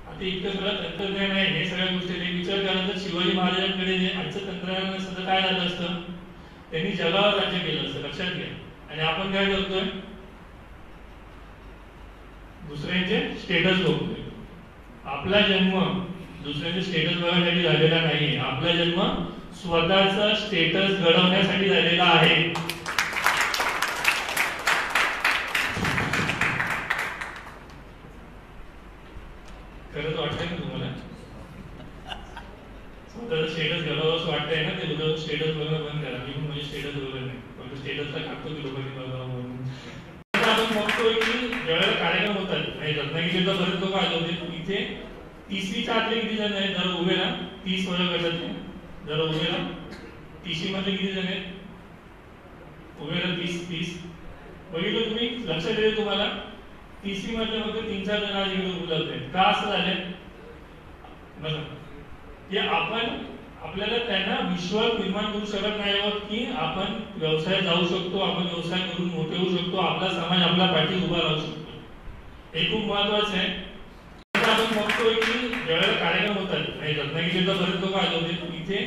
आता इतकं सगळं तंत्रज्ञान आहे, हे सगळ्या गोष्टी विचार करा तर शिवाजी महाराजांकडे जे आजचं तंत्रज्ञान असतं काय झालं असतं, त्यांनी जगावर राज्य केलं असतं, लक्षात घ्या. आणि आपण काय करतोय, दुसऱ्यांचे स्टेटस बघतोय. आपला जन्म दुसऱ्यांचे स्टेटस बघण्यासाठी झालेला नाही, आपला जन्म स्वतःचा स्टेटस घडवण्यासाठी झालेला आहे. खरंच वाटतंय ना तुम्हाला, स्वतःचा स्टेटस घडवावं असं वाटतंय ना, ते लोक स्टेटस बघणं बंद करा. मी म्हणजे स्टेटस बघत नाही, पण स्टेटसला टाकतो की लोकांनी बघावं म्हणून. आपण बघतोय की ज्यावेळेला कार्यक्रम होतात, रत्नागिरीचा बरेच लोक आले होते इथे. 30वीच्या आतले किती जण आहेत जरा उभे राहा, 30 वयोगटातले जरा उभे राहा. 30 मधले किती जण आहेत उभे राहा, 30 बघितलं तुम्ही, लक्षात येईल तुम्हाला. 30 मधले फक्त 3-4 जण आज इकडे उपलब्ध आहेत. का असं झालंय बघा, की आपण आपल्याला त्यांना विश्वास निर्माण करू शकत नाही आहोत की आपण व्यवसायात जाऊ शकतो, आपण व्यवसाय करून मोठे होऊ शकतो, आपला समाज आपल्या पाठी उभा राहू शकतो. हे खूप महत्वाचं आहे. आपण बघतोय की ज्यावेळेला कार्यक्रम होतात, रत्नागिरीचा बरेच लोक आले होते इथे.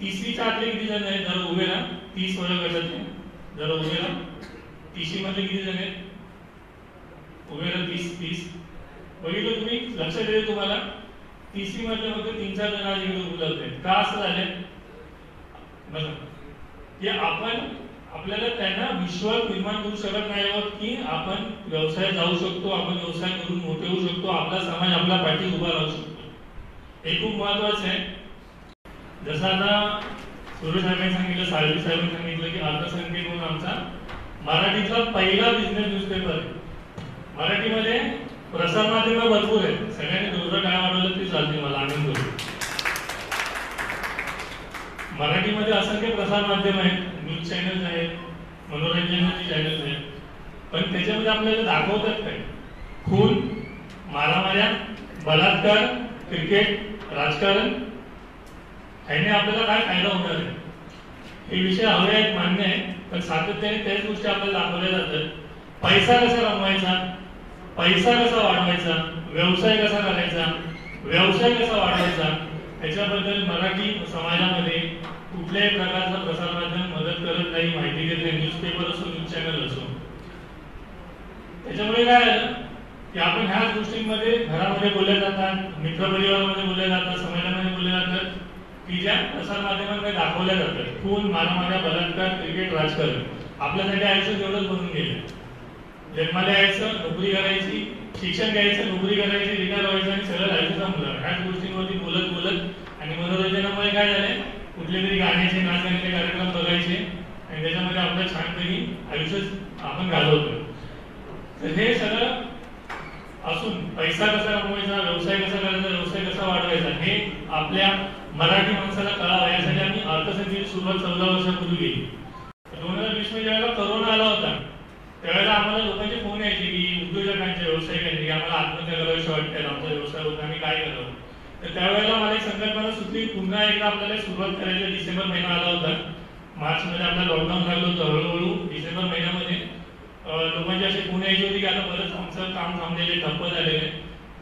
30वीच्या आतले किती जण आहेत जरा उभे राहा, 30 वयोगटातले जरा उभे राहा. 30 मधले किती जण आहेत उभे राहा, 30 बघितलं तुम्ही, लक्षात येईल तुम्हाला. 30 मधले फक्त 3-4 जण आज इकडे उपलब्ध आहेत. का असं झालंय बघा, की आपण आपल्याला त्यांना विश्वास निर्माण करू शकत नाही आहोत की आपण व्यवसायात जाऊ शकतो, आपण व्यवसाय करून मोठे होऊ शकतो, आपला समाज आपल्या पाठी उभा राहू शकतो. हे खूप महत्वाचं आहे. जसं आता सुरेश साहेबांनी सांगितलं, साळवी साहेबांनी सांगितलं की अर्थसंकेत म्हणून आमचा मराठीतला पहिला बिझनेस न्यूजपेपर आहे. मराठीमध्ये प्रसार माध्यम भरपूर आहेत, सगळ्यांनी जोरदार काय वाढवलं ते चालते, मला आनंद होतो. मराठीमध्ये असंख्य प्रसार माध्यम आहेत, न्यूज चॅनल्स आहेत, मनोरंजनाची चॅनल्स आहेत, पण त्याच्यामध्ये आपल्याला दाखवतात काय, खून, मारामाऱ्या, बलात्कार, क्रिकेट, राजकारण, ह्याने आपल्याला काय फायदा होणार आहे. हे विषय हवे आहेत, मान्य आहे, पण सातत्याने त्याच गोष्टी आपल्याला दाखवल्या जातात. पैसा कसा रमवायचा, पैसा कसा वाढवायचा, व्यवसाय कसा करायचा, व्यवसाय कसा वाढवायचा, याच्याबद्दल मराठी समाजामध्ये कुठल्याही प्रकारचा प्रसार माध्यम मदत करत नाही, माहिती देत नाही, न्यूजपेपर असो, न्यूज चॅनल असो. त्याच्यामुळे काय झालं की आपण ह्याच गोष्टींमध्ये घरामध्ये बोलल्या जातात, मित्रपरिवारामध्ये बोलल्या जातात, समाजामध्ये बोलल्या जातात की ज्या प्रसार माध्यमांमध्ये दाखवल्या जातात. खून, मारामाऱ्या, बलात्कार, क्रिकेट, राजकारण. आपल्यासाठी आयुष्य तेवढंच बनून गेलं. जन्माला यायचं, नोकरी करायची, शिक्षण घ्यायचं, नोकरी करायची, रिटायर व्हायचं आणि सगळं राहायचं संपलं. ह्याच गोष्टींवरती बोलत बोलत आणि मनोरंजनामुळे काय झालंय, कुठले तरी गाण्याचे, नाच गाण्याचे कार्यक्रम बघायचे आणि त्याच्यामध्ये आपलं छानपैकी आयुष्य आपण घालवतो. तर हे सगळं असून पैसा कसा कमवायचा, व्यवसाय कसा करायचा, व्यवसाय कसा वाढवायचा, हे आपल्या मराठी माणसाला कळावं यासाठी आम्ही अर्थसंकेतची सुरुवात 14 वर्षापूर्वी केली. 2020 मध्ये ज्यावेळेला करोना आला होता, त्यावेळेला आम्हाला लोकांचे फोन यायचे की उद्योजकांचे, व्यावसायिकांचे की आम्हाला आत्महत्या करावीशी वाटते, आमचा व्यवसाय होता, आम्ही काय करावं. तर त्यावेळेला मला एक संकल्पना सुचली, पुन्हा एकदा आपल्याला सुरुवात करायची. डिसेंबर महिना आला होता, मार्च मध्ये आपल्याला लॉकडाऊन लागलं होतं. हळूहळू डिसेंबर महिन्यामध्ये लोकांचे असे फोन यायचे होते की आता बरंच आमचं काम थांबलेले, ठप्प झालेले.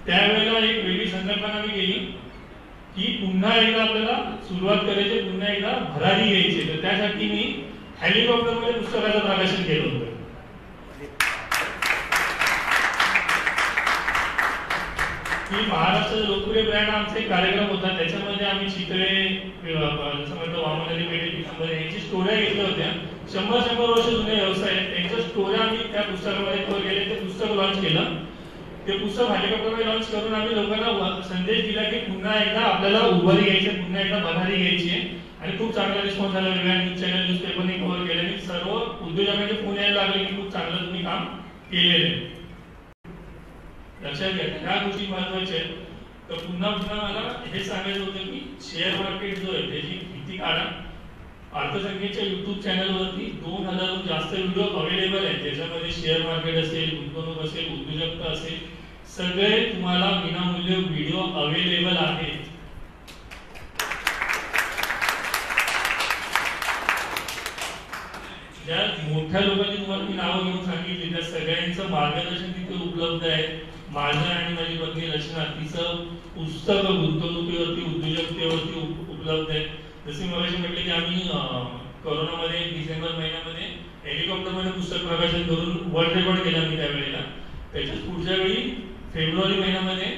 त्यावेळेला एक वेगळी संकल्पना मी केली की पुन्हा एकदा आपल्याला सुरुवात करायची, पुन्हा एकदा भरारी घ्यायची. तर त्यासाठी मी हेलिकॉप्टरमध्ये पुस्तकाचं प्रकाशन केलं होतं. ही महाराष्ट्राचा लोकप्रिय ब्रँड आमचा एक कार्यक्रम होता, त्याच्यामध्ये आम्ही चित्रे, जसं म्हणतो वामनरी पेढे, यांची स्टोऱ्या घेतल्या होत्या. 100 वर्ष जुने व्यवसाय, त्यांच्या स्टोऱ्या आम्ही त्या पुस्तकामध्ये कव्हर केले. ते पुस्तक लॉन्च केलं. ते पुस्तक हेलिकॉप्टरमध्ये लॉन्च करून आम्ही लोकांना संदेश दिला की पुन्हा एकदा आपल्याला उभारी घ्यायची, पुन्हा एकदा भरारी घ्यायची आहे. आणि खूप चांगला रिस्पॉन्स झाला. वेगळ्या न्यूज चॅनल, न्यूजपेपरने कव्हर केल्याने सर्व उद्योजकांचे फोन यायला लागले की खूप चांगलं तुम्ही काम केलेलं आहे. लक्षात घ्या, ह्या गोष्टी महत्वाच्या आहेत. तर पुन्हा मला हे सांगायचं होतं की शेअर मार्केट जो आहे त्याची भीती काढा. अर्थसंकेतच्या युट्यूब चॅनलवरती 2000हून जास्त व्हिडिओ अवेलेबल आहेत, ज्याच्यामध्ये शेअर मार्केट असेल, गुंतवणूक असेल, उद्योजकता असेल, सगळे तुम्हाला विनामूल्य व्हिडिओ अवेलेबल आहेत. ज्या मोठ्या लोकांची तुम्हाला मी नावं घेऊन सांगितली त्या सगळ्यांचं मार्गदर्शन तिथे उपलब्ध आहे. माझं आणि माझी पत्नी रचना तिचं पुस्तक गुंतवणुकीवरती उद्योजकतेवरती उपलब्ध आहे. जसे मगाशी म्हटले की आम्ही कोरोनामध्ये डिसेंबर महिन्यामध्ये हेलिकॉप्टरमध्ये पुस्तक प्रकाशन करून वर्ल्ड रेकॉर्ड केला मी त्यावेळेला. त्याच्याच पुढच्या वेळी फेब्रुवारी महिन्यामध्ये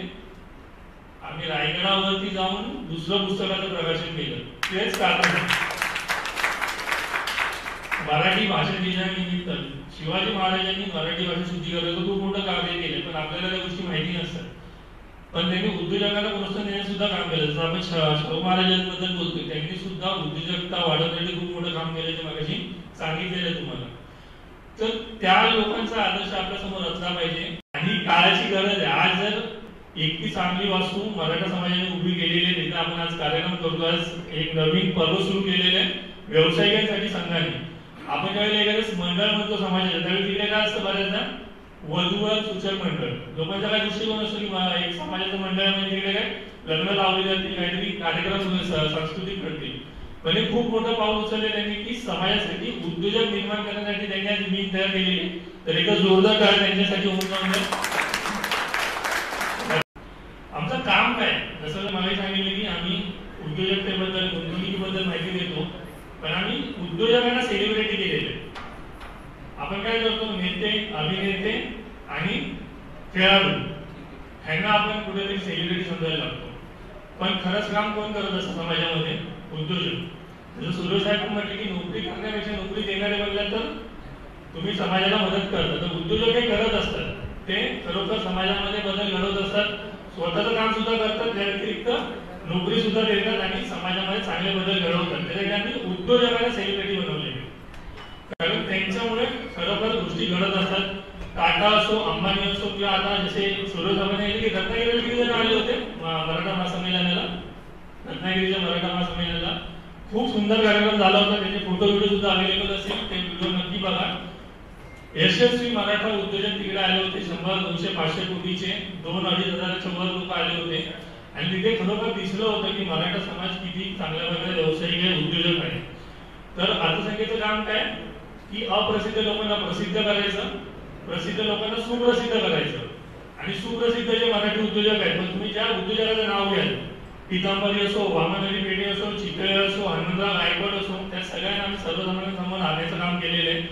आम्ही रायगडावरती जाऊन दुसरं पुस्तकाचं प्रकाशन केलं. तेच कारण मराठी भाषा दिनानिमित्त शिवाजी महाराजांनी मराठी भाषा शुद्धीकरणाचं खूप मोठं कार्य केलं, पण आपल्याला त्या गोष्टी माहिती नसतात. पण त्यांनी उद्योजकांना प्रोत्साहन देण्याचं सुद्धा काम केलं. जसं आपण शाहू महाराजांबद्दल बोलतोय, त्यांनी सुद्धा उद्योजकता वाढवण्यासाठी खूप मोठं काम केलं, जे मागाशी सांगितलेलं तुम्हाला. तर त्या लोकांचा आदर्श आपल्या समोर असला पाहिजे आणि काळाची गरज आहे. आज जर एकटी चांगली वास्तू मराठा समाजाने उभी केलेली आहे, तिथे आपण आज कार्यक्रम करतो. आज एक नवीन पर्व सुरू केलेलं आहे व्यावसायिकांसाठी संघाने. आपण ज्यावेळी एखादं मंडळ म्हणतो समाजाचं, त्यावेळी तिकडे काय असतं बऱ्याचदा वधूवर सूचक मंडळ. लोकांचा काय दृष्टिकोन असतो की एक समाजाचं मंडळ म्हणजे तिकडे काय लग्न लावले जातील, काहीतरी कार्यक्रम सांस्कृतिक घडतील. पण हे खूप मोठं पाऊल उचलले त्यांनी की समाजासाठी उद्योजक निर्माण करण्यासाठी त्यांनी आज मीट तयार केलेली. तर एक जोरदार काळ त्यांच्यासाठी होऊन जाऊन. आमचं काम काय, जसं मला सांगितलं की आम्ही उद्योजकतेबद्दल गुंतवणुकीबद्दल माहिती देतो, पण आम्ही उद्योजकांना सेलिब्रिटी केलेले. आपण काय करतो, नेते, अभिनेते आणि खेळाडू ह्यांना आपण कुठेतरी सेलिब्रिटी समजायला लागतो. पण खरंच काम कोण करत असतं समाजामध्ये? उद्योजक. जसं सुरेश साहेब म्हटले की नोकरी करण्यापेक्षा नोकरी देणारे बनला तर तुम्ही समाजाला मदत करता. तर उद्योजक हे करत असतात, ते खरोखर समाजामध्ये बदल घडवत असतात, स्वतःचं काम सुद्धा करतात, त्या व्यतिरिक्त नोकरी सुद्धा देतात आणि समाजामध्ये चांगले बदल घडवतात. त्यासाठी आम्ही उद्योजकांना सेलिब्रिटी बनवले, कारण त्यांच्यामुळे खरोखर गोष्टी घडत असतात. टाटा असो, अंबानी असो, किंवा आता जसे सुरेश साहेबांनी की रत्नागिरीला आले होते मराठा महासंमेलनाला. रत्नागिरीच्या मराठा महासंमेलनाला खूप सुंदर कार्यक्रम झाला होता. त्याचे फोटो व्हिडिओ सुद्धा अवेलेबल असेल, ते व्हिडिओ नक्की बघा. यशस्वी मराठा उद्योजक तिकडे आले होते. 100, 200, 500 कोटीचे 2-2.5 हजाराच्या वर लोक आले होते. आणि तिथे खरोखर दिसलं होतं की मराठा समाज किती चांगल्या प्रकारे व्यावसायिक आहे, उद्योजक आहे. तर अर्थसंख्येचं काम काय की अप्रसिद्ध लोकांना प्रसिद्ध करायचं, प्रसिद्ध लोकांना सुप्रसिद्ध करायचं. आणि सुप्रसिद्ध जे मराठी उद्योजक आहेत, पण तुम्ही ज्या उद्योजकाचं नाव घ्याल, पितांबरी असो, वामनहरी पेढे असो, चितळे असो, हनुमंतराव गायकवाड असो, त्या सगळ्यांना आम्ही सर्वसामान्यांसमोर आणण्याचं काम केलेलं आहे.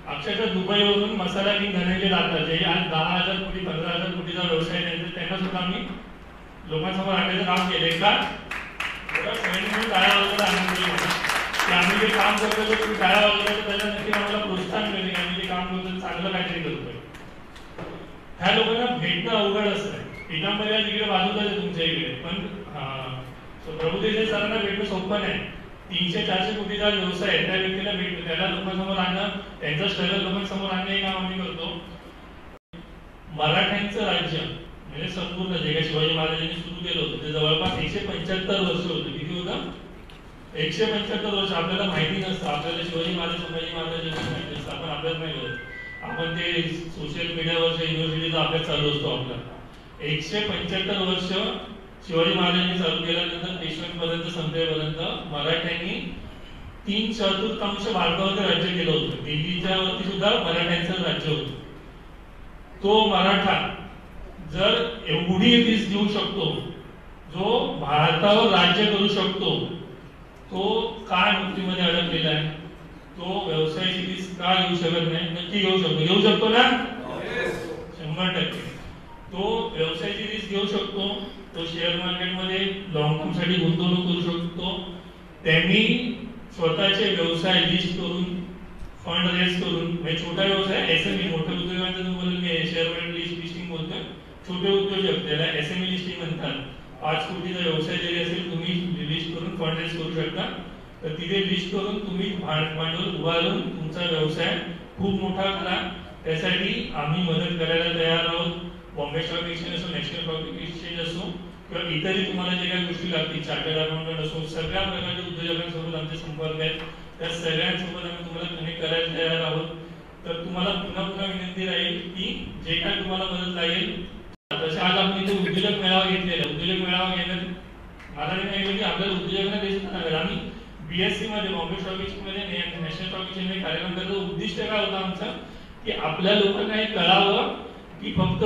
अक्षरशः दुबईवरून मसाला किंग धनंजय दाता, जे आज 10,000 कोटी 15,000 कोटीचा व्यवसाय आहे, त्यांना सुद्धा आम्ही लोकांसमोर आणण्याचं काम केलंय. का सगळ्यांनी टाळ्या वाजवायला आनंद दिला की आम्ही जे काम करतो ते तुम्ही टाळ्या वाजवलं तर त्याला नक्की आम्हाला प्रोत्साहन मिळेल. आम्ही जे काम करतो चांगलं काहीतरी करतोय. ह्या लोकांना भेटणं अवघड असतं. पितांबरी आज इकडे बाजूलाच आहे तुमच्या इकडे, पण प्रभुदेसाई सरांना भेटणं सोपं नाही. 300-400 कोटीचा व्यवसाय आहे, त्या व्यक्तीला भेटणं, त्याला लोकांसमोर आणणं, त्यांचं स्ट्रगल लोकांसमोर आणणं हे काम आम्ही करतो. मराठ्यांचं राज्य म्हणजे संपूर्ण जे काही शिवाजी महाराजांनी सुरू केलं होतं ते जवळपास 175 वर्ष होतं. किती होतं? 175 वर्ष. आपल्याला माहिती नसतं, आपल्याला शिवाजी महाराज संभाजी महाराज माहिती नसतं, आपण अभ्यास नाही करत. आपण ते सोशल मीडियावरच्या युनिव्हर्सिटीचा अभ्यास चालू असतो आपला. 175 वर्ष शिवाजी महाराजांनी चालू केल्यानंतर पेशव्यांपर्यंत संपेपर्यंत मराठ्यांनी 3/4 भारतावरती राज्य केलं होतं. दिल्लीच्या वरती सुद्धा मराठ्यांचं राज्य होतं. तो मराठा जर एवढी रिस्क घेऊ शकतो, जो भारतावर राज्य करू शकतो, तो का नोकरीमध्ये अडकलेला आहे? तो व्यवसायाची रिस्क का घेऊ शकत नाही? नक्की घेऊ शकतो. घेऊ शकतो ना? 100%. तो व्यवसायाची रिस्क घेऊ शकतो. तो शेअर मार्केटमध्ये लॉंग टर्म साठी गुंतवणूक करू शकतो. त्यांनी स्वतःचे व्यवसाय लिस्ट करून, फंड रेज करून, म्हणजे छोटा व्यवसाय एसएमई, मोठ्या उद्योगांचं तुम्हाला मी शेअर मार्केट लिस्टिंग बोलतोय. छोटे उद्योजक त्याला एसएमई लिस्टिंग म्हणतात. 5 कोटीचा व्यवसाय जरी असेल, तुम्ही लिस्ट करून फंड रेज करू शकता. तर तिथे लिस्ट करून तुम्ही भांडवल उभारून तुमचा व्यवसाय खूप मोठा करा. त्यासाठी आम्ही मदत करायला तयार आहोत. बॉम्बे स्टॉक एक्सचेंज असो, नॅशनल स्टॉक एक्सचेंज असो, किंवा इतरही तुम्हाला जे काही गोष्टी लागतील, चार्टर्ड अकाउंटंट असो, सगळ्या प्रकारच्या उद्योजकांसोबत आमचे संपर्क आहेत. त्या सगळ्यांसोबत आम्ही तुम्हाला कनेक्ट करायला तयार आहोत. तर तुम्हाला पुन्हा पुन्हा विनंती राहील की जे काय तुम्हाला मदत लागेल, तसे आज आपण इथे उद्योजक मेळावा घेतलेला. उद्योजक मेळावा घेण्यात मला नाही की आपल्याला उद्योजकांना देशात लागेल. आम्ही बीएससी मध्ये, बॉम्बे स्टॉक एक्सचेंज मध्ये, नॅशनल स्टॉक एक्सचेंज मध्ये कार्यक्रम करतो. उद्दिष्ट काय होतं आमचं की आपल्या लोकांना हे कळावं की फक्त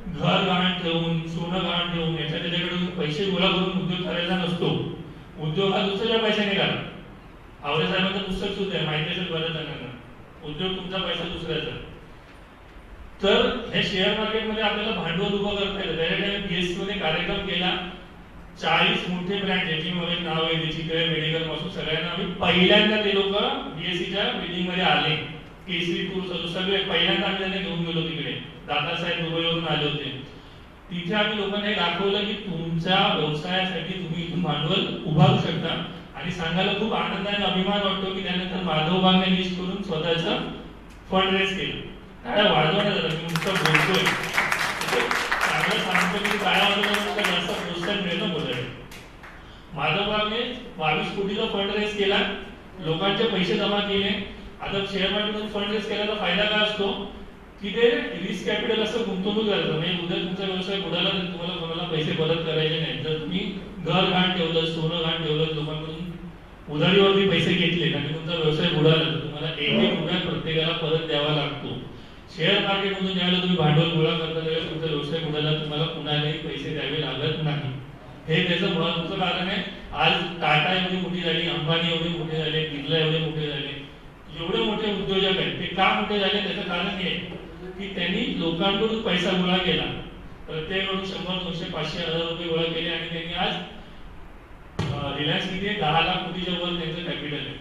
घर गहाण ठेवून, सोनं गहाण ठेवून त्याच्याकडून पैसे गोळा करून उद्योग करायचा नसतो. उद्योग हा दुसऱ्या पैशाने करा. आवळे साहेबांचं पुस्तक सुद्धा आहे, माहिती असेल बऱ्याच जणांना. उद्योग तुमचा पैसा दुसऱ्याचा. तर हे शेअर मार्केटमध्ये आपल्याला भांडवल उभं करता येतं. त्याच्याकडे बीएससी मध्ये कार्यक्रम केला. 40 मोठे ब्रँड ज्याची मला नाव आहे त्याची मेडिकल पासून सगळ्यांना आम्ही पहिल्यांदा ते लोक बीएससीच्या बिल्डिंग मध्ये आले. केसरी टूर सगळे पहिल्यांदा आम्ही त्यांना घेऊन गेलो तिकडे. दादासाहेब दुबईवरून आले होते. तिथे आम्ही लोकांना हे दाखवलं की तुमच्या व्यवसायासाठी तुम्ही इथून भांडवल उभारू शकता. आणि सांगायला खूप आनंद आणि अभिमान वाटतो की त्यानंतर माधव बागने लिस्ट करून स्वतःचं फंड रेज केलं. काय वाढवण्यात आलं, मी नुसतं बोलतोय चांगलं सांगतो की काय वाजवण्याचा जास्त प्रोत्साहन मिळतं बोलायला. माधव बागने 22 कोटीचा फंड रेज केला, लोकांचे पैसे जमा केले. आता शेअर मार्केटमधून फंड रेज केल्याचा फायदा काय असतो की ते रिस्क कॅपिटल असं गुंतवणूक करायचं. म्हणजे उद्या तुमचा व्यवसाय बुडाला तर तुम्हाला कोणाला पैसे परत करायचे नाही. जर तुम्ही घर घाण ठेवलं, सोनं घाण ठेवलं, लोकांकडून उधारीवरती पैसे घेतले आणि तुमचा व्यवसाय बुडाला तर तुम्हाला एक रुपया प्रत्येकाला परत द्यावा लागतो. शेअर मार्केटमधून ज्यावेळेला तुम्ही भांडवल गोळा करता त्यावेळेला तुमचा व्यवसाय बुडाला तुम्हाला कुणालाही पैसे द्यावे लागत नाही. हे त्याचं महत्त्वाचं कारण आहे. आज टाटा एवढी मोठी झाली, अंबानी एवढे मोठे झाले, बिर्ला एवढे मोठे झाले, एवढे मोठे उद्योजक आहेत. ते का मोठे झाले त्याचं कारण हे की त्यांनी लोकांकडून पैसा गोळा केला. प्रत्येकाकडून 100, 200, 500, 1000 रुपये गोळा केले आणि त्यांनी आज रिलायन्स किती 10 लाख कोटीच्या वर त्यांचं कॅपिटल आहे.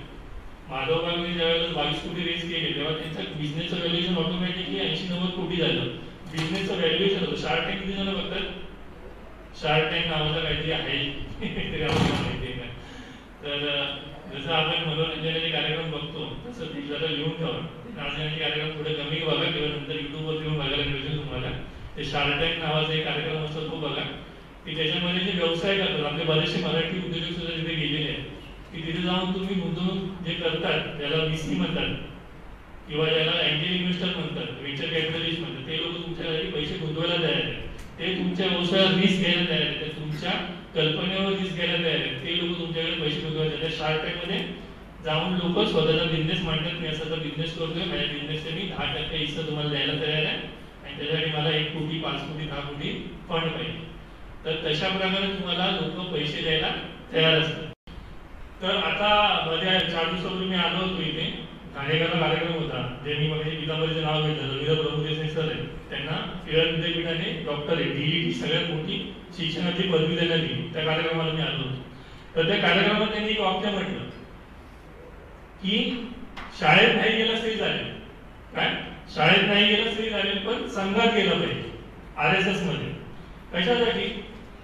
माधव बागने ज्यावेळेला 22 कोटी रेज केले तेव्हा त्यांचं बिझनेसचं व्हॅल्युएशन ऑटोमॅटिकली 80-90 कोटी झालं. बिझनेसचं व्हॅल्युएशन होतं. शार्क टँक किती जण बघतात? शार्क टँक नावाचं काहीतरी आहे ते आपल्याला माहिती आहे. तर जसं आपण मनोरंजनाचे कार्यक्रम बघतो तसं ते जरा लिहून ठेवा. नाचण्याचे कार्यक्रम थोडे कमी बघा किंवा नंतर युट्यूबवर येऊन बघायला मिळतील तुम्हाला. ते शार्क टँक नावाचा एक कार्यक्रम असतो तो बघा की त्याच्यामध्ये जे व्यवसाय करतात आपले बरेचसे मराठी उद्योजक सुद्धा तिथे गेलेले आहेत की तिथे जाऊन तुम्ही गुंतवणूक जे करतात त्याला VC म्हणतात किंवा ज्याला एंजल इन्व्हेस्टर म्हणतात, व्हेंचर कॅपिटलिस्ट म्हणतात, ते लोक तुमच्यासाठी पैसे गुंतवायला तयार आहेत. ते तुमच्या व्यवसायात रिस्क घ्यायला तयार आहेत, तुमच्या कल्पनेवर रिस्क घ्यायला तयार आहेत. ते लोक तुमच्याकडे पैसे गुंतवायला तयार. शार्क टँक मध्ये जाऊन लोक स्वतःचा बिझनेस म्हणतात मी असा बिझनेस करतोय, माझ्या बिझनेसचे मी 10% हिस्सा तुम्हाला द्यायला तयार आहे आणि त्याच्यासाठी मला 1 कोटी, 5 कोटी, 10 कोटी फंड पाहिजे. तर तशा प्रकारे तुम्हाला लोक पैसे द्यायला तयार असतात. तर आता मध्ये 4 दिवसापूर्वी मी आलो होतो इथे. ठाणेकरला कार्यक्रम होता जे मी म्हणजे पितांबरीचं नाव घेतलं रवींद्र प्रभुदेसाई सर आहे. त्यांना टिळक विद्यापीठाने डॉक्टरेट DET सगळ्यात मोठी शिक्षणाची पदवी देण्यात दिली. त्या कार्यक्रमाला मी आलो होतो. तर त्या कार्यक्रमात त्यांनी एक वाक्य म्हटलं की शाळेत नाही गेलं तरी चालेल. काय शाळेत नाही गेलं तरी चालेल पण संघात गेलं पाहिजे. RSS मध्ये कशासाठी?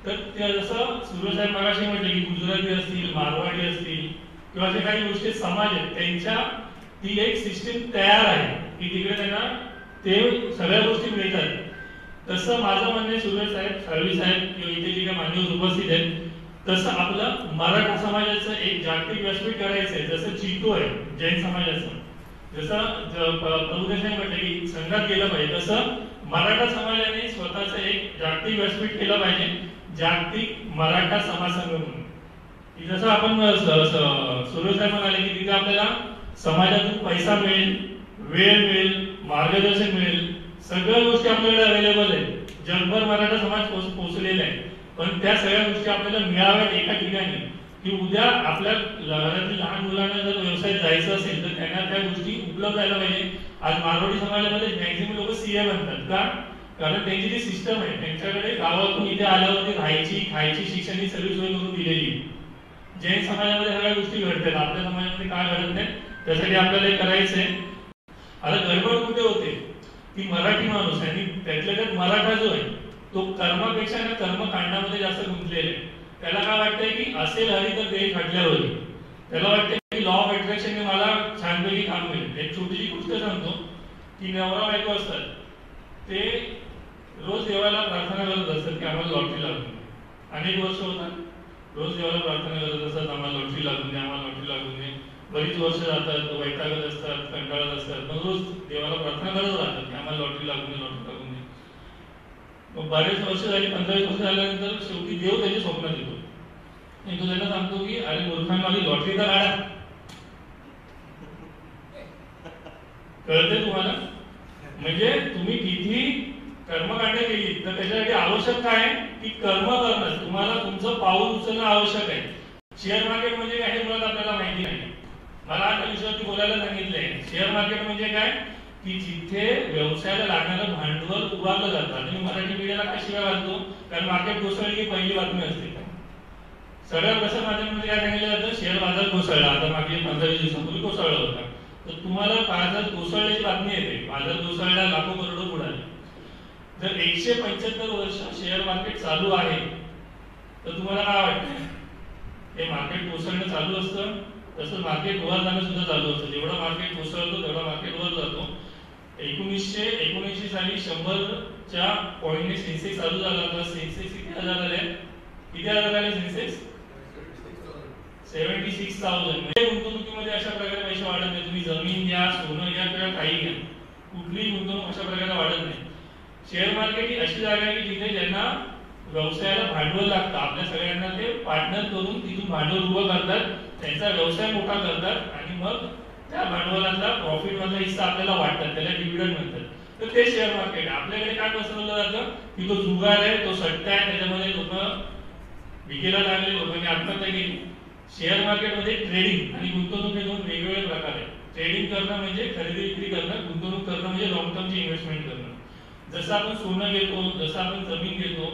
तर ते जसं सूर्यसाहेब मगाशी म्हटलं की गुजराती असतील, मारवाडी असतील किंवा जे काही गोष्टी समाज आहेत त्यांच्या ती एक सिस्टीम तयार आहे की तिकडे त्यांना ते सगळ्या गोष्टी मिळतात. तसं माझं म्हणणं सूर्यसाहेब, साळवी साहेब किंवा इथे जे काही मान्यवर उपस्थित आहेत तसं आपलं मराठा समाजाचं एक जागतिक व्यासपीठ करायचं आहे. जसं चितो आहे जैन समाजाचं, जसं प्रभुदेसाई म्हटलं की संघात गेलं पाहिजे तसं मराठा समाजाने स्वतःचं एक जागतिक व्यासपीठ केलं पाहिजे. जागतिक मराठा समाजसंघ म्हणून जसं आपण सूर्यसाहेब म्हणाले की तिथे आपल्याला समाजातून पैसा मिळेल, वेळ मिळेल, मार्गदर्शन मिळेल, सगळ्या गोष्टी आपल्याकडे अवेलेबल आहेत. जगभर मराठा समाज पोहोचलेला आहे. पण त्या सगळ्या गोष्टी आपल्याला मिळाव्यात एका ठिकाणी की उद्या आपल्या घरातील लहान मुलांना जर व्यवसायात जायचं असेल तर त्यांना त्या गोष्टी उपलब्ध व्हायला पाहिजे. आज मारवाडी समाजामध्ये मॅक्झिमम लोक CA बनतात का? कारण त्यांची जी सिस्टम आहे त्यांच्याकडे गावातून इथे आल्यावरती राहायची, खायची, शिक्षणाची सगळी सोय करून दिलेली. जैन समाजामध्ये सगळ्या गोष्टी घडतात, आपल्या समाजामध्ये काय घडत नाही. त्यासाठी आपल्याला हे करायचंय. आता गडबड कुठे होते की मराठी माणूस आणि त्यातल्या त्यात मराठा जो आहे तो कर्मापेक्षा ना कर्मकांडामध्ये जास्त गुंतलेला आहे. त्याला काय वाटतंय की असेल हरी तर देश हटल्यावर त्याला वाटतंय की लॉ ऑफ अट्रॅक्शनने मला छानपैकी काम मिळेल. एक छोटीशी गोष्ट सांगतो की नवरा बायको असतात ते रोज देवाला प्रार्थना करत असतात की आम्हाला लॉटरी लागून दे. अनेक वर्ष होतात रोज देवाला प्रार्थना करत असतात आम्हाला लॉटरी लागून दे, आम्हाला लॉटरी लागून दे. बरीच वर्ष जातात, वैतागत असतात, कंटाळत असतात, पण रोज देवाला प्रार्थना करत राहतात की आम्हाला लॉटरी लागून दे, लॉटरी लागून दे. मग बरेच वर्ष झाली, 15-20 वर्ष झाल्यानंतर शेवटी देव त्याच्या स्वप्नात येतो आणि तो त्यांना सांगतो की अरे मूर्खांवाली लॉटरी तर काढा. कळते तुम्हाला? म्हणजे तुम्ही किती कर्मकांड केली तर त्याच्यासाठी आवश्यक काय आहे की कर्म करणं, तुम्हाला तुमचं पाऊल उचलणं आवश्यक आहे. शेअर मार्केट म्हणजे काय हे मुळात आपल्याला माहिती नाही. मला आता विषयावरती बोलायला सांगितलंय. शेअर मार्केट म्हणजे काय की जिथे व्यवसायाला लागणारं भांडवल उभारलं जातं. आणि मराठी मीडियाला कशी घालतो, कारण मार्केट कोसळली की पहिली बातमी असते. सगळ्यात प्रसार माध्यमांमध्ये काय सांगितलं जातं, शेअर बाजार कोसळला, आता मागे 15-20 दिवसांपूर्वी कोसळला होता. तर तुम्हाला बाजार कोसळल्याची बातमी येते, बाजार कोसळला, लाखो करोडो बुडाले. जर 175 वर्ष शेअर मार्केट चालू आहे तर तुम्हाला काय वाटतं, हे मार्केट कोसळणं चालू असतं, तसं मार्केट वर जाणं सुद्धा चालू असतं. जेवढा मार्केट कोसळतो तेवढा मार्केट वर जातो. 1979 साली 100च्या पॉईंटने सेन्सेक्स चालू झाला होता. सेन्सेक्स किती हजार झाले, किती हजार झाले सेन्सेक्स, 76,000. म्हणजे गुंतवणुकीमध्ये अशा प्रकारे पैसे वाढत नाही. तुम्ही जमीन घ्या, सोनं घ्या किंवा काही घ्या, कुठलीही गुंतवणूक अशा प्रकारे वाढत नाही. शेअर मार्केट ही अशी जागा आहे की जिथे ज्यांना व्यवसायाला भांडवल लागतं, आपल्या सगळ्यांना ते पार्टनर करून तिथून भांडवल उभं करतात, त्यांचा व्यवसाय मोठा करतात आणि मग त्या भांडवलातला प्रॉफिट मधला हिस्सा आपल्याला वाटतात, त्याला डिव्हिडंड म्हणतात. तर ते शेअर मार्केट आपल्याकडे काय पसरवलं जातं की तो जुगार आहे, तो सट्टा आहे, त्याच्यामध्ये लोक विकेला लागले, लोकांनी आत्महत्या केली. शेअर मार्केटमध्ये ट्रेडिंग आणि गुंतवणूक हे दोन वेगवेगळे प्रकार आहेत. ट्रेडिंग करणं म्हणजे खरेदी विक्री करणं, गुंतवणूक करणं म्हणजे लॉंग टर्मची इन्व्हेस्टमेंट करणं. जसं आपण सोनं घेतो, जसं आपण जमीन घेतो,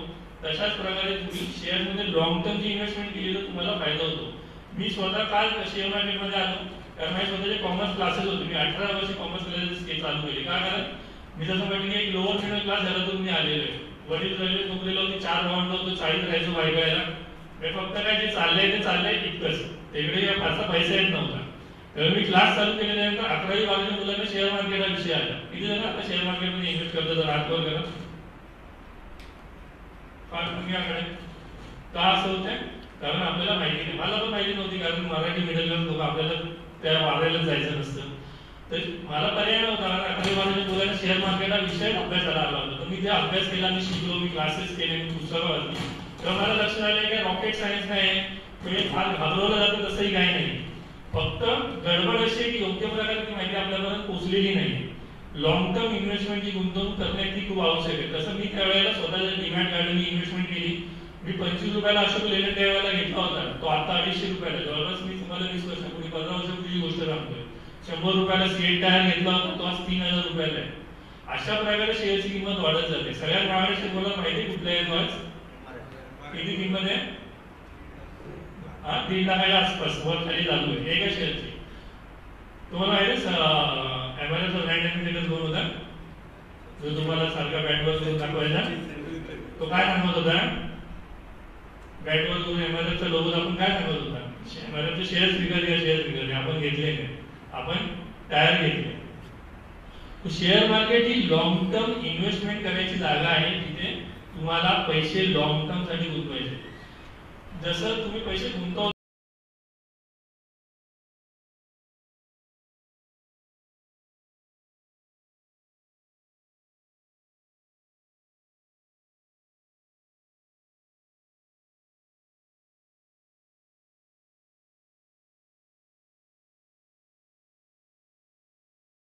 तशाच प्रकारे तुम्ही शेअरमध्ये लॉंग टर्मची इन्व्हेस्टमेंट केली तर तुम्हाला फायदा होतो. मी स्वतः काल शेअर मार्केटमध्ये आलो, कारण माझे स्वतःचे कॉमर्स क्लासेस होते. मी 18 वर्ष कॉमर्स क्लासेस चालू केले. का, कारण मी जसं म्हटलं की एक लोअर मिडल क्लास घरातून मी आलेलो आहे. वडील रेल्वे नोकरीला होती, 4 भावंड होतो, 40 राहायचो बायकायला. फक्त काय जे चाललंय ते चाललंय इतकंच, तिकडे फारसा पैसा येत नव्हता. तर मी क्लास चालू केल्यानंतर 11वी-12वी मुलांना शेअर मार्केट हा विषय आला. किती जण आता शेअर मार्केटमध्ये इन्व्हेस्ट करतात, तर हात वर करा. फार कमी आकडे. का असं होतंय, कारण आपल्याला माहिती नाही. मला पण माहिती नव्हती, कारण मराठी मिडल क्लास लोक, आपल्याला त्या वारायला जायचं नसतं. तर मला पर्याय नव्हता, कारण 11वी-12वी मुलांना शेअर मार्केट हा विषय अभ्यासाला आला होता. तर मी ते अभ्यास केला, मी शिकलो, मी क्लासेस केले, मी पुस्तकं वाचली. तर मला लक्षात आलं की रॉकेट सायन्स नाही, म्हणजे फार घाबरवलं जातं तसंही काही नाही. फक्त गडबड अशी आहे की योग्य प्रकारची माहिती आपल्यापर्यंत पोहोचलेली नाही. लॉंग टर्म इन्व्हेस्टमेंटची गुंतवणूक करण्याची खूप आवश्यक आहे. तसं मी त्यावेळेला स्वतःच्या डीमॅट कार्डनी इन्व्हेस्टमेंट केली. मी 25 रुपयाला अशोक लेलंड त्यावेळेला घेतला होता, तो आता 250 रुपयाला. जवळपास मी तुम्हाला 20 वर्षापूर्वी, 15 वर्षापूर्वी गोष्ट सांगतोय. 100 रुपयाला सीएट टायर घेतला होता, तो आज 3,000 रुपयाला आहे. अशा प्रकारे शेअरची किंमत वाढत जाते. सगळ्यात महागडे शेअर मला माहिती कुठले आहेत आज, किती किंमत आहे, 3 लाखाच्या आसपास वर खाली चालू आहे एका शेअरची. तुम्हाला माहिती आहे एमआरएफचा ब्रँड एम्बॅसेडर कोण होता, जो तुम्हाला सारखा बॅटवर करून दाखवायचा, तो काय सांगत होता, बॅटवर करून एमआरएफचा लोगो आपण काय सांगत होता, एमआरएफचे शेअर स्पीकर या शेअर स्पीकर आपण घेतले नाही, आपण टायर घेतले. शेअर मार्केट ही लॉंग टर्म इन्व्हेस्टमेंट करायची जागा आहे, जिथे तुम्हाला पैसे लॉंग टर्म साठी गुंतवायचे. जसं तुम्ही पैसे गुंतवता